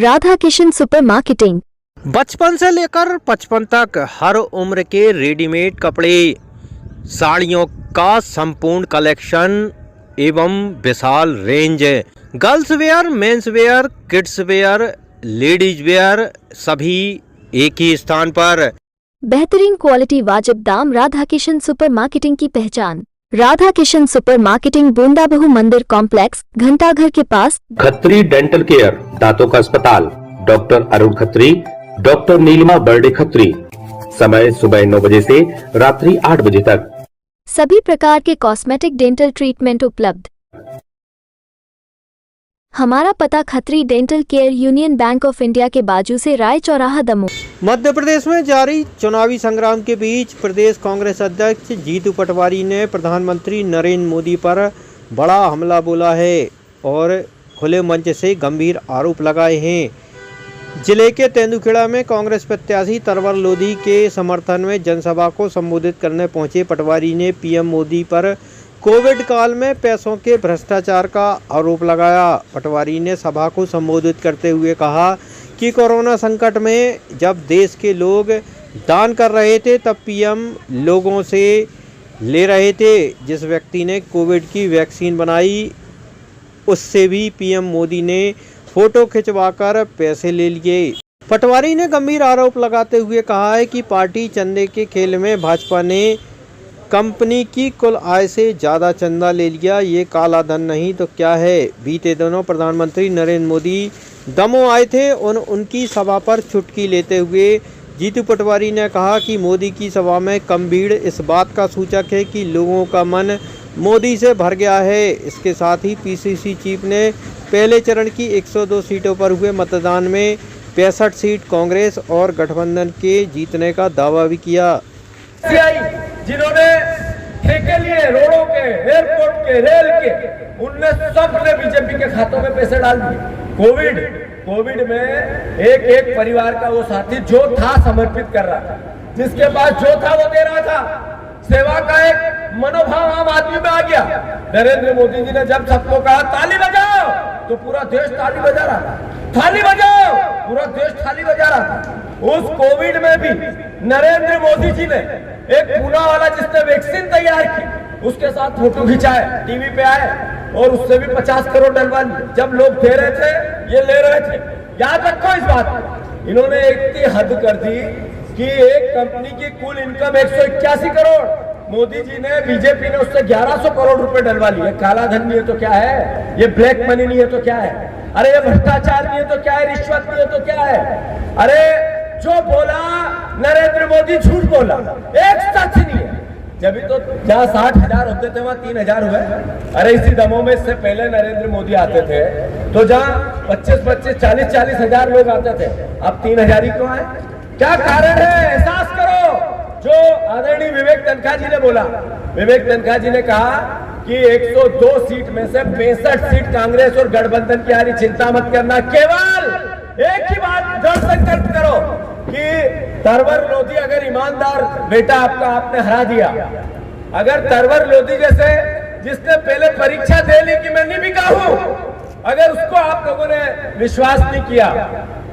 Radha Kishan super marketing. बचपन से लेकर 55 तक हर उम्र के रेडीमेड कपड़े, साड़ियों का संपूर्ण कलेक्शन एवं विशाल range. Girls wear, men's wear, kids wear, ladies wear सभी एक ही स्थान पर। बेहतरीन क्वालिटी, वाजिब दाम। राधा किशन सुपर मार्केटिंग की पहचान। राधा किशन सुपर मार्केटिंग, बूंदाबहू मंदिर कॉम्प्लेक्स, घंटाघर के पास। खत्री डेंटल केयर, दांतों का अस्पताल, डॉक्टर अरुण खत्री, डॉक्टर नीलिमा बर्डे खत्री। समय सुबह 9 बजे से रात्रि 8 बजे तक। सभी प्रकार के कॉस्मेटिक डेंटल ट्रीटमेंट उपलब्ध। हमारा पता Khatri dental care, union bank of India के बाजू से, राय चौराहा, दमोह। मध्य प्रदेश में जारी चुनावी संग्राम के बीच प्रदेश कांग्रेस अध्यक्ष जीतू पटवारी ने प्रधानमंत्री नरेंद्र मोदी पर बड़ा हमला बोला है और खुले मंच से गंभीर आरोप लगाए हैं। जिले के तेंदुखेड़ा में कांग्रेस प्रत्याशी तरवर लोधी के समर्थन में जनसभा को संबोधित करने पहुंचे पटवारी ने पीएम मोदी पर कोविड काल में पैसों के भ्रष्टाचार का आरोप लगाया। पटवारी ने सभा को संबोधित करते हुए कहा कि कोरोना संकट में जब देश के लोग दान कर रहे थे तब पीएम लोगों से ले रहे थे। जिस व्यक्ति ने कोविड की वैक्सीन बनाई उससे भी पीएम मोदी ने फोटो खिंचवाकर पैसे ले लिए। पटवारी ने गंभीर आरोप लगाते हुए कहा है कि पार्टी चंदे के खेल में भाजपा ने कंपनी की कुल आय से ज़्यादा चंदा ले लिया। ये काला धन नहीं तो क्या है। बीते दिनों प्रधानमंत्री नरेंद्र मोदी दमोह आए थे। उनकी सभा पर चुटकी लेते हुए जीतू पटवारी ने कहा कि मोदी की सभा में कम भीड़ इस बात का सूचक है कि लोगों का मन मोदी से भर गया है। इसके साथ ही पीसीसी चीफ ने पहले चरण की 102 सीटों पर हुए मतदान में 65 सीट कांग्रेस और गठबंधन के जीतने का दावा भी किया। जिन्होंने ठेके लिए रोडों के, एयरपोर्ट के, रेल के, उनने सबने बीजेपी के खातों में पैसे डाल दिए। कोविड में एक एक परिवार का वो साथी जो था समर्पित कर रहा था, जिसके पास जो था वो दे रहा था। सेवा का एक मनोभाव आम आदमी में आ गया। नरेंद्र मोदी जी ने जब सबको कहा ताली बजाओ तो पूरा देश ताली बजा रहा था। थाली बजाओ, पूरा देश थाली बजा रहा था। उस कोविड में भी नरेंद्र मोदी जी ने एक पूना वाला जिसने वैक्सीन तैयार की उसके साथ फोटो खिंचाए, टीवी पे आए और उससे भी 50 करोड़ डलवा लिए। जब लोग दे रहे थे ये ले रहे थे। याद रखो इस बात को। इन्होंने इतनी हद कर दी कि एक कंपनी की कुल इनकम 181 करोड़, मोदी जी ने, बीजेपी ने उससे 1100 करोड़ रुपए डलवा लिए। काला धन नहीं है तो क्या है, ये ब्लैक मनी नहीं है तो क्या है, अरे ये भ्रष्टाचार नहीं है तो क्या है, रिश्वत नहीं है तो क्या है। अरे जो बोला नरेंद्र मोदी झूठ बोला, एक सच नहीं है। जब तो जहाँ 60,000 होते थे वहां 3,000 हुए। अरे इसी दमोह में इससे पहले नरेंद्र मोदी आते थे तो जहाँ 25-25, 40-40 हजार लोग आते थे, अब 3,000 ही क्यों आए? क्या कारण है? एहसास करो। जो आदरणीय विवेक तनखा जी ने बोला, विवेक तनखा जी ने कहा कि 102 सीट में से 65 सीट कांग्रेस और गठबंधन की आ रही, चिंता मत करना, केवल एक ही बात दृढ़ संकल्प करो कि तरवर लोधी अगर ईमानदार बेटा आपका आपने हरा दिया, अगर तरवर लोधी जैसे जिसने पहले परीक्षा दे ली कि मैं नहीं बिका हूं, अगर उसको आप लोगों ने विश्वास नहीं किया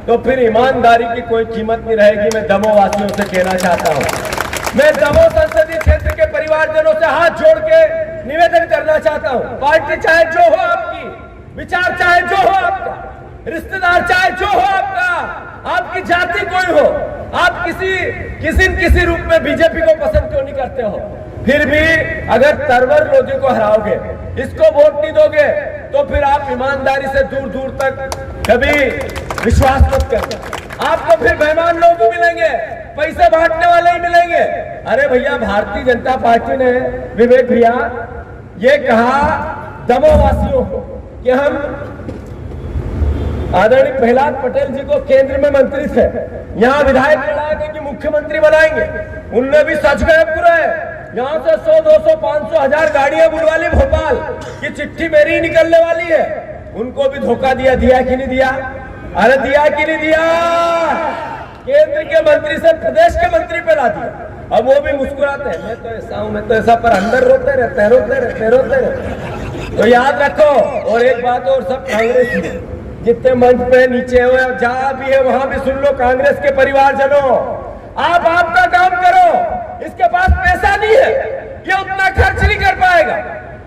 तो फिर ईमानदारी की कोई कीमत नहीं रहेगी। मैं दमोह वासियों से कहना चाहता हूं, मैं दमोह संसदीय क्षेत्र के परिवारजनों से हाथ जोड़ के निवेदन करना चाहता हूं, पार्टी चाहे जो हो आपकी, विचार चाहे जो हो आपका, रिश्तेदार चाहे जो हो आपका, आपकी जाति कोई हो, आप किसी रूप में बीजेपी को पसंद क्यों नहीं करते हो, फिर भी अगर तरवर लोधी को हराओगे, इसको वोट नहीं दोगे तो फिर आप ईमानदारी से दूर दूर तक कभी विश्वास मत करना। आपको फिर मेहमान लोग भी मिलेंगे, पैसे बांटने वाले ही मिलेंगे। अरे भैया, भारतीय जनता पार्टी ने, विवेक भैया, ये कहा दमोह वासियों को कि हम आदरणीय प्रहलाद पटेल जी को केंद्र में मंत्री थे, यहाँ विधायक लड़ा के मुख्यमंत्री बनाएंगे। उनने भी सच गए पूरे। यहाँ से 100, 200, 500, 1000 गाड़ियां बुलवा ली भोपाल की चिट्ठी मेरी ही निकलने वाली है। उनको भी धोखा दिया कि नहीं दिया? अरे दिया कि नहीं दिया? केंद्र के मंत्री से प्रदेश के मंत्री पे ला दिया। अब वो भी मुस्कुराते हैं, मैं तो ऐसा हूं, मैं तो ऐसा, पर अंदर रोते रहते। तो याद रखो। और एक बात और, सब कांग्रेस जितने मंच पे नीचे हो जहां भी है वहां भी सुन लो, कांग्रेस के परिवारजनों, आप आपका काम करो। इसके पास पैसा नहीं है, ये उतना खर्च नहीं कर पाएगा,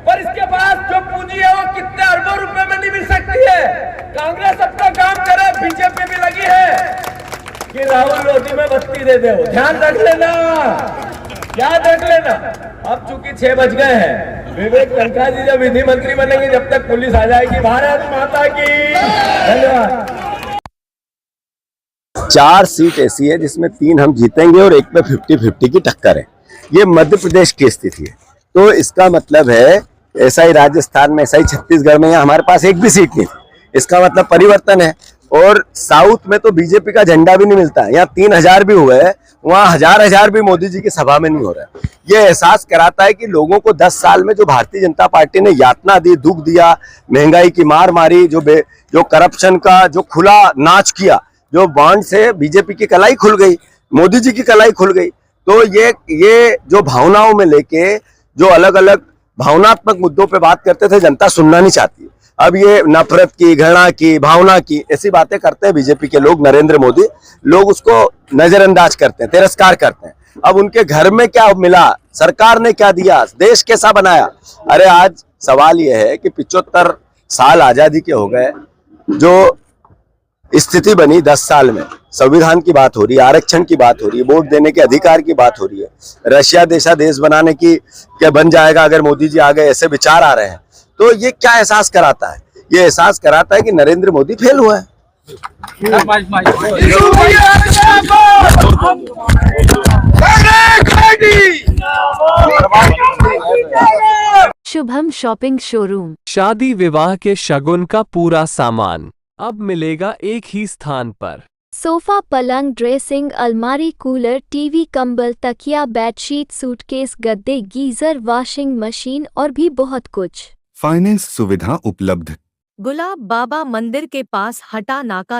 पर इसके पास जो पूंजी है वो कितने अरबों रुपए में नहीं मिल सकती है। कांग्रेस अपना काम करे, बीजेपी भी लगी है कि राहुल रोटी में बत्ती दे दो। ध्यान रख लेना, याद रख लेना। अब चूंकि 6 बज गए हैं, विवेक तनखा जी जब विधि मंत्री बनेंगे, जब तक पुलिस आ जाएगी। भारत माता की। धन्यवाद। 4 सीट ऐसी है जिसमें 3 हम जीतेंगे और एक में 50-50 की टक्कर है। ये मध्य प्रदेश की स्थिति है। तो इसका मतलब है ऐसा ही राजस्थान में, ऐसा ही छत्तीसगढ़ में, यहाँ हमारे पास एक भी सीट नहीं थी। इसका मतलब परिवर्तन है। और साउथ में तो बीजेपी का झंडा भी नहीं मिलता है। यहाँ 3000 भी हुए हैं, वहाँ हजार भी मोदी जी की सभा में नहीं हो रहा है। ये एहसास कराता है कि लोगों को 10 साल में जो भारतीय जनता पार्टी ने यातना दी, दुख दिया, महंगाई की मार मारी, जो करप्शन का जो खुला नाच किया, जो बॉन्ड से बीजेपी की कलाई खुल गई, मोदी जी की कलाई खुल गई। तो ये जो भावनाओं में लेके जो अलग अलग भावनात्मक मुद्दों पे बात करते थे, जनता सुनना नहीं चाहती। अब ये नफरत की, घृणा की, भावना की ऐसी बातें करते हैं बीजेपी के लोग, नरेंद्र मोदी लोग उसको नजरअंदाज करते हैं, तिरस्कार करते हैं। अब उनके घर में क्या मिला, सरकार ने क्या दिया, देश कैसा बनाया? अरे आज सवाल यह है कि 75 साल आजादी के हो गए, जो स्थिति बनी 10 साल में, संविधान की बात हो रही है, आरक्षण की बात हो रही है, वोट देने के अधिकार की बात हो रही है, रशिया जैसा देश बनाने की क्या बन जाएगा अगर मोदी जी आ गए, ऐसे विचार आ रहे हैं। तो ये क्या एहसास कराता है? ये एहसास कराता है कि नरेंद्र मोदी फेल हुआ है। Shubham shopping showroom. शादी विवाह के शगुन का पूरा सामान अब मिलेगा एक ही स्थान पर। सोफा, पलंग, ड्रेसिंग, अलमारी, कूलर, टीवी, कंबल, तकिया, बेडशीट, सूटकेस, गद्दे, गीजर, वॉशिंग मशीन और भी बहुत कुछ। फाइनेंस सुविधा उपलब्ध। गुलाब बाबा मंदिर के पास हटा नाका